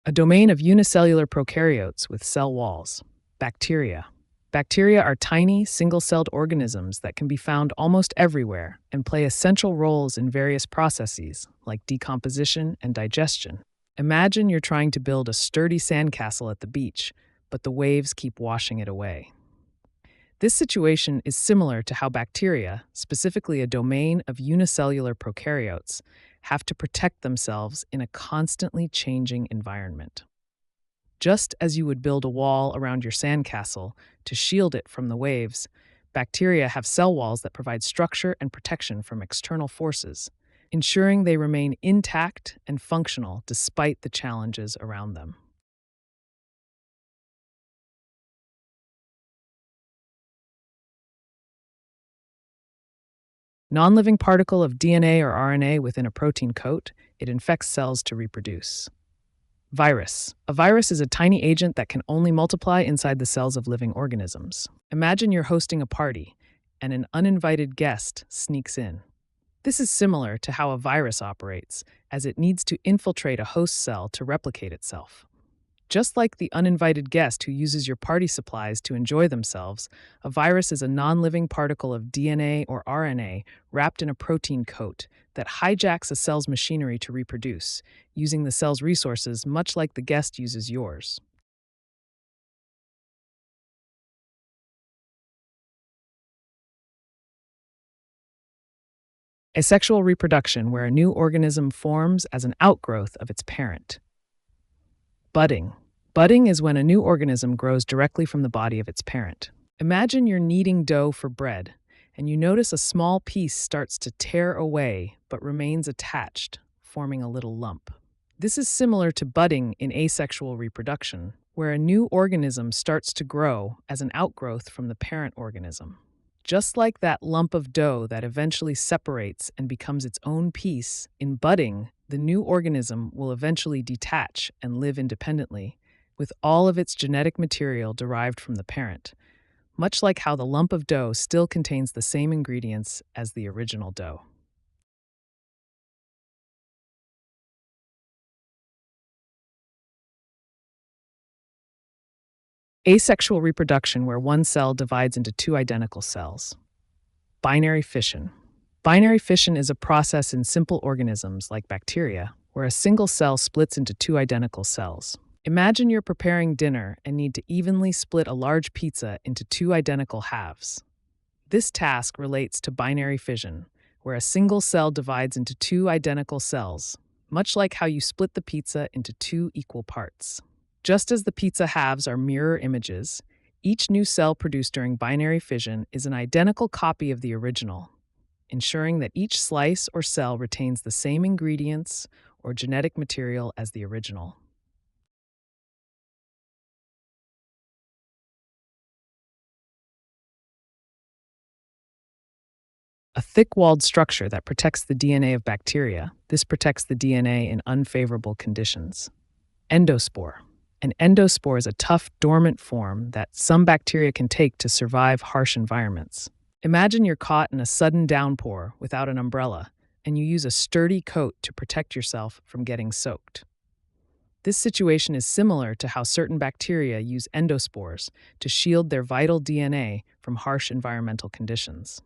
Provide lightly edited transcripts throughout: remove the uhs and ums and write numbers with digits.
A domain of unicellular prokaryotes with cell walls. Bacteria. Bacteria are tiny, single celled organisms that can be found almost everywhere and play essential roles in various processes like decomposition and digestion. Imagine you're trying to build a sturdy sandcastle at the beach, but the waves keep washing it away. This situation is similar to how bacteria, specifically a domain of unicellular prokaryotes, have to protect themselves in a constantly changing environment. Just as you would build a wall around your sandcastle to shield it from the waves, bacteria have cell walls that provide structure and protection from external forces, ensuring they remain intact and functional despite the challenges around them. Non-living particle of DNA or RNA within a protein coat, it infects cells to reproduce. Virus. A virus is a tiny agent that can only multiply inside the cells of living organisms. Imagine you're hosting a party, and an uninvited guest sneaks in. This is similar to how a virus operates, as it needs to infiltrate a host cell to replicate itself. Just like the uninvited guest who uses your party supplies to enjoy themselves, a virus is a non-living particle of DNA or RNA wrapped in a protein coat that hijacks a cell's machinery to reproduce, using the cell's resources much like the guest uses yours. Asexual reproduction, where a new organism forms as an outgrowth of its parent. Budding. Budding is when a new organism grows directly from the body of its parent. Imagine you're kneading dough for bread, and you notice a small piece starts to tear away but remains attached, forming a little lump. This is similar to budding in asexual reproduction, where a new organism starts to grow as an outgrowth from the parent organism. Just like that lump of dough that eventually separates and becomes its own piece, in budding, the new organism will eventually detach and live independently, with all of its genetic material derived from the parent, much like how the lump of dough still contains the same ingredients as the original dough. Asexual reproduction, where one cell divides into two identical cells. Binary fission. Binary fission is a process in simple organisms like bacteria, where a single cell splits into two identical cells. Imagine you're preparing dinner and need to evenly split a large pizza into two identical halves. This task relates to binary fission, where a single cell divides into two identical cells, much like how you split the pizza into two equal parts. Just as the pizza halves are mirror images, each new cell produced during binary fission is an identical copy of the original, ensuring that each slice or cell retains the same ingredients or genetic material as the original. A thick-walled structure that protects the DNA of bacteria. This protects the DNA in unfavorable conditions. Endospore. An endospore is a tough, dormant form that some bacteria can take to survive harsh environments. Imagine you're caught in a sudden downpour without an umbrella, and you use a sturdy coat to protect yourself from getting soaked. This situation is similar to how certain bacteria use endospores to shield their vital DNA from harsh environmental conditions.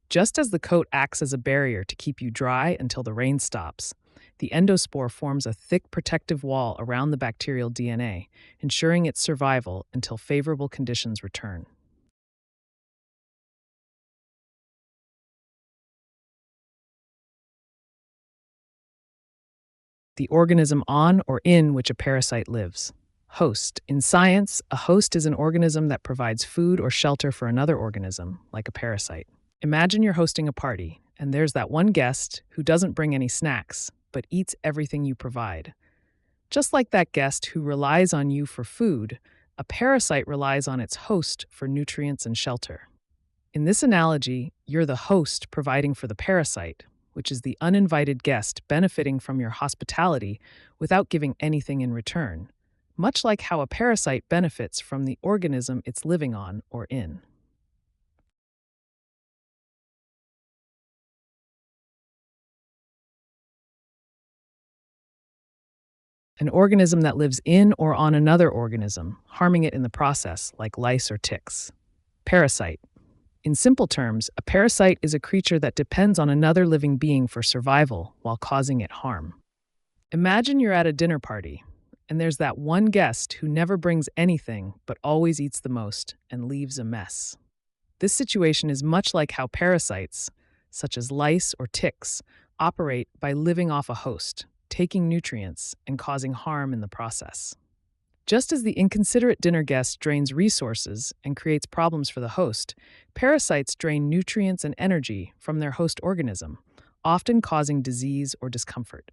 Just as the coat acts as a barrier to keep you dry until the rain stops, the endospore forms a thick protective wall around the bacterial DNA, ensuring its survival until favorable conditions return. The organism on or in which a parasite lives. Host. In science, a host is an organism that provides food or shelter for another organism, like a parasite. Imagine you're hosting a party, and there's that one guest who doesn't bring any snacks, but eats everything you provide. Just like that guest who relies on you for food, a parasite relies on its host for nutrients and shelter. In this analogy, you're the host providing for the parasite, which is the uninvited guest benefiting from your hospitality without giving anything in return, much like how a parasite benefits from the organism it's living on or in. An organism that lives in or on another organism, harming it in the process, like lice or ticks. Parasite. In simple terms, a parasite is a creature that depends on another living being for survival while causing it harm. Imagine you're at a dinner party, and there's that one guest who never brings anything but always eats the most and leaves a mess. This situation is much like how parasites, such as lice or ticks, operate by living off a host, taking nutrients, and causing harm in the process. Just as the inconsiderate dinner guest drains resources and creates problems for the host, parasites drain nutrients and energy from their host organism, often causing disease or discomfort.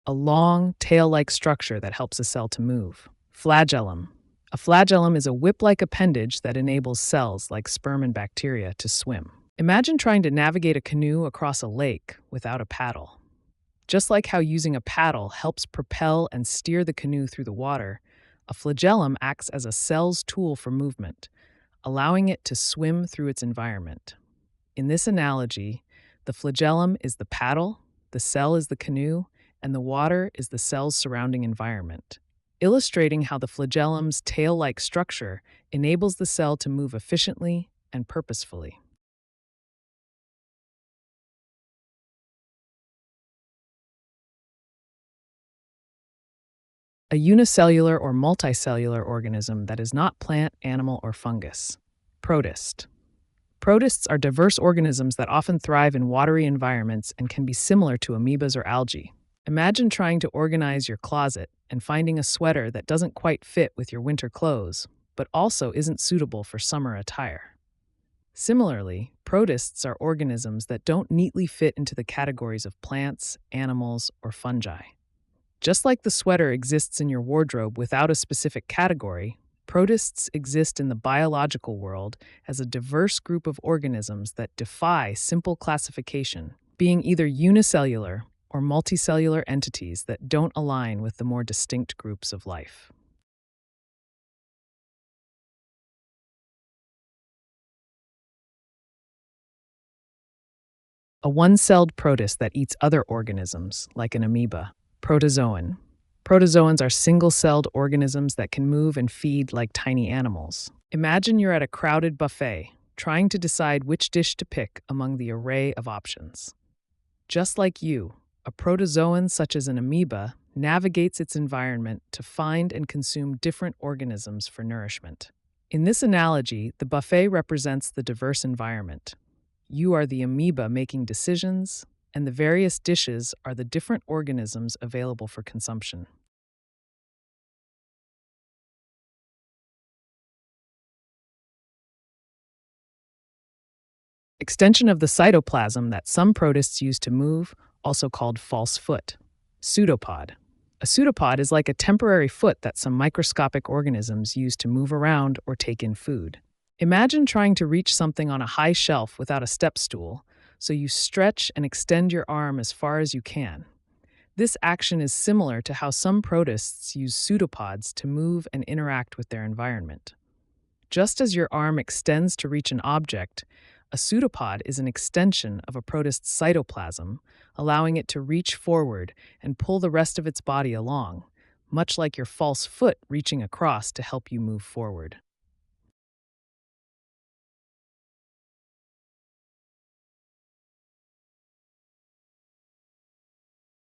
A long, tail-like structure that helps a cell to move. Flagellum. A flagellum is a whip-like appendage that enables cells like sperm and bacteria to swim. Imagine trying to navigate a canoe across a lake without a paddle. Just like how using a paddle helps propel and steer the canoe through the water, a flagellum acts as a cell's tool for movement, allowing it to swim through its environment. In this analogy, the flagellum is the paddle, the cell is the canoe, and the water is the cell's surrounding environment, illustrating how the flagellum's tail-like structure enables the cell to move efficiently and purposefully. A unicellular or multicellular organism that is not plant, animal, or fungus. Protist. Protists are diverse organisms that often thrive in watery environments and can be similar to amoebas or algae. Imagine trying to organize your closet and finding a sweater that doesn't quite fit with your winter clothes, but also isn't suitable for summer attire. Similarly, protists are organisms that don't neatly fit into the categories of plants, animals, or fungi. Just like the sweater exists in your wardrobe without a specific category, protists exist in the biological world as a diverse group of organisms that defy simple classification, being either unicellular or multicellular entities that don't align with the more distinct groups of life. A one-celled protist that eats other organisms, like an amoeba. Protozoan. Protozoans are single-celled organisms that can move and feed like tiny animals. Imagine you're at a crowded buffet, trying to decide which dish to pick among the array of options. Just like you, a protozoan such as an amoeba navigates its environment to find and consume different organisms for nourishment. In this analogy, the buffet represents the diverse environment. You are the amoeba making decisions, and the various dishes are the different organisms available for consumption. Extension of the cytoplasm that some protists use to move, also called false foot. Pseudopod. A pseudopod is like a temporary foot that some microscopic organisms use to move around or take in food. Imagine trying to reach something on a high shelf without a step stool, so you stretch and extend your arm as far as you can. This action is similar to how some protists use pseudopods to move and interact with their environment. Just as your arm extends to reach an object, a pseudopod is an extension of a protist's cytoplasm, allowing it to reach forward and pull the rest of its body along, much like your false foot reaching across to help you move forward.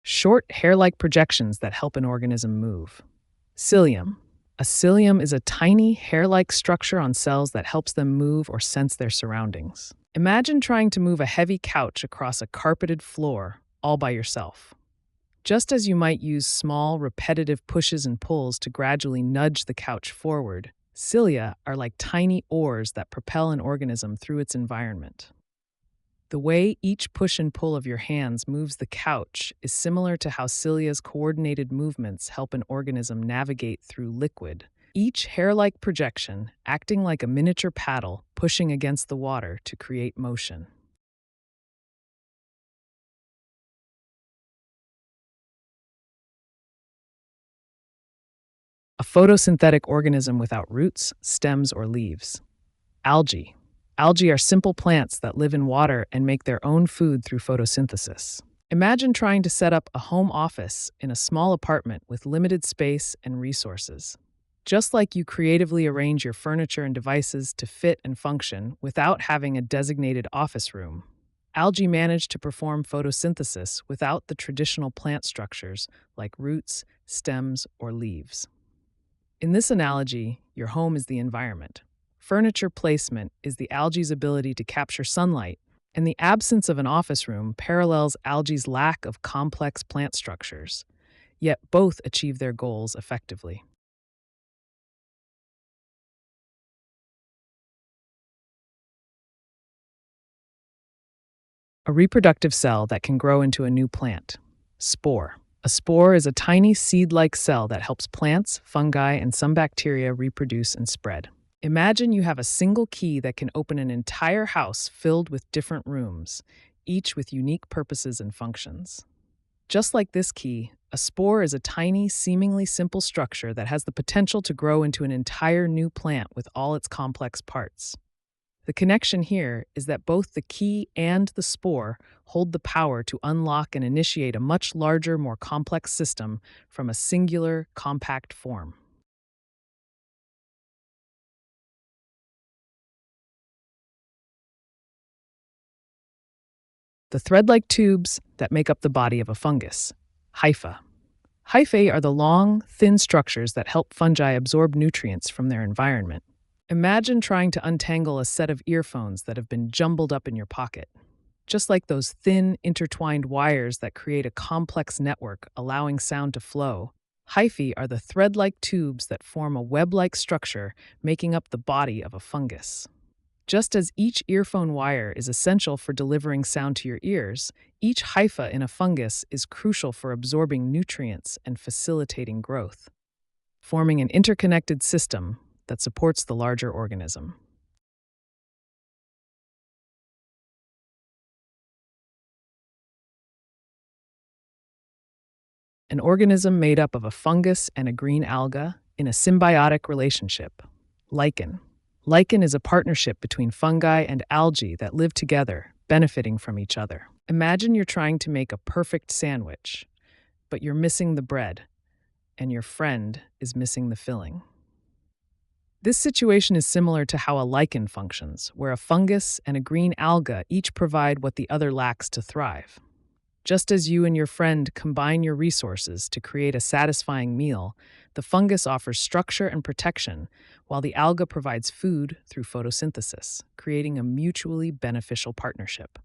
Short, hair-like projections that help an organism move. Cilium. A cilium is a tiny, hair-like structure on cells that helps them move or sense their surroundings. Imagine trying to move a heavy couch across a carpeted floor all by yourself. Just as you might use small, repetitive pushes and pulls to gradually nudge the couch forward, cilia are like tiny oars that propel an organism through its environment. The way each push and pull of your hands moves the couch is similar to how cilia's coordinated movements help an organism navigate through liquid, each hair-like projection acting like a miniature paddle pushing against the water to create motion. A photosynthetic organism without roots, stems, or leaves. Algae. Algae are simple plants that live in water and make their own food through photosynthesis. Imagine trying to set up a home office in a small apartment with limited space and resources. Just like you creatively arrange your furniture and devices to fit and function without having a designated office room, algae manage to perform photosynthesis without the traditional plant structures like roots, stems, or leaves. In this analogy, your home is the environment. Furniture placement is the algae's ability to capture sunlight, and the absence of an office room parallels algae's lack of complex plant structures. Yet both achieve their goals effectively. A reproductive cell that can grow into a new plant. Spore. A spore is a tiny seed-like cell that helps plants, fungi, and some bacteria reproduce and spread. Imagine you have a single key that can open an entire house filled with different rooms, each with unique purposes and functions. Just like this key, a spore is a tiny, seemingly simple structure that has the potential to grow into an entire new plant with all its complex parts. The connection here is that both the key and the spore hold the power to unlock and initiate a much larger, more complex system from a singular, compact form. The thread-like tubes that make up the body of a fungus. Hypha. Hyphae are the long, thin structures that help fungi absorb nutrients from their environment. Imagine trying to untangle a set of earphones that have been jumbled up in your pocket. Just like those thin, intertwined wires that create a complex network allowing sound to flow, hyphae are the thread-like tubes that form a web-like structure making up the body of a fungus. Just as each earphone wire is essential for delivering sound to your ears, each hypha in a fungus is crucial for absorbing nutrients and facilitating growth, forming an interconnected system that supports the larger organism. An organism made up of a fungus and a green alga in a symbiotic relationship. Lichen. Lichen is a partnership between fungi and algae that live together, benefiting from each other. Imagine you're trying to make a perfect sandwich, but you're missing the bread, and your friend is missing the filling. This situation is similar to how a lichen functions, where a fungus and a green alga each provide what the other lacks to thrive. Just as you and your friend combine your resources to create a satisfying meal, the fungus offers structure and protection, while the alga provides food through photosynthesis, creating a mutually beneficial partnership.